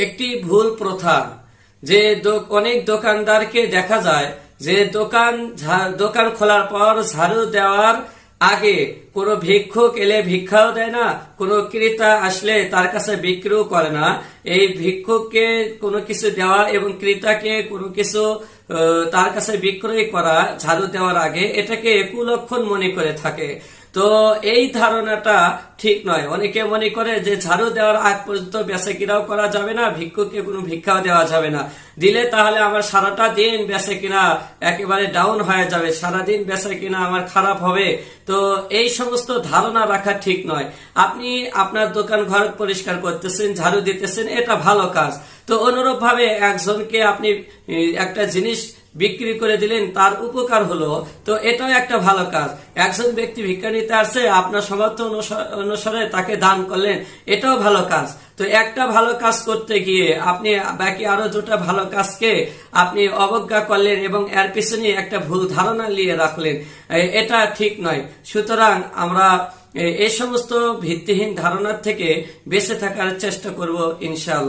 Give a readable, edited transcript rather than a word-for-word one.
একটি ভুল প্রথা যে অনেক দোকানদারকে দেখা যায় যে দোকান খোলার পর ঝাড়ু দেওয়ার আগে কোনো ভিক্ষুক এলে ভিক্ষাও দেয় না, কোনো ক্রেতা আসলে তার কাছে বিক্রিও করে না। এই ভিক্ষুককে কোনো কিছু দেওয়া এবং ক্রেতাকে কোনো কিছু তার কাছে বিক্রয় করা ঝাড়ু দেওয়ার আগে, এটাকে কুলক্ষণ মনে করে থাকে। তো এই ধারণাটা ঠিক নয়। অনেকে মনে করে যে ঝাড়ু দেওয়ার আগ পর্যন্ত বেচাকেনাও করা যাবে না, ভিক্ষুককে কোনো ভিক্ষাও দেওয়া যাবে না, দিলে তাহলে আমার সারাটা দিন বেচাকেনা একেবারে ডাউন হয়ে যাবে, সারাদিন বেচাকেনা আমার খারাপ হবে। তো এই সমস্ত ধারণা রাখা ঠিক নয়। আপনি আপনার দোকান ঘর পরিষ্কার করতেছেন, ঝাড়ু দিতেছেন, এটা ভালো কাজ। তো অনুরূপ ভাবে একজনকে আপনি একটা জিনিস বিক্রি করে দিলেন, তার উপকার হলো, তো এটাও একটা ভালো কাজ। একজন ব্যক্তি ভিক্ষা নিতে আসছে, আপনার সামর্থ্য অনুসারে তাকে দান করলেন, এটাও ভালো কাজ। তো একটা ভালো কাজ করতে গিয়ে আপনি বাকি আরো দুটা ভালো কাজকে আপনি অবজ্ঞা করলেন এবং এর পিছনে একটা ভুল ধারণা নিয়ে রাখলেন, এটা ঠিক নয়। সুতরাং আমরা এই সমস্ত ভিত্তিহীন ধারণার থেকে বেঁচে থাকার চেষ্টা করব ইনশাআল্লাহ।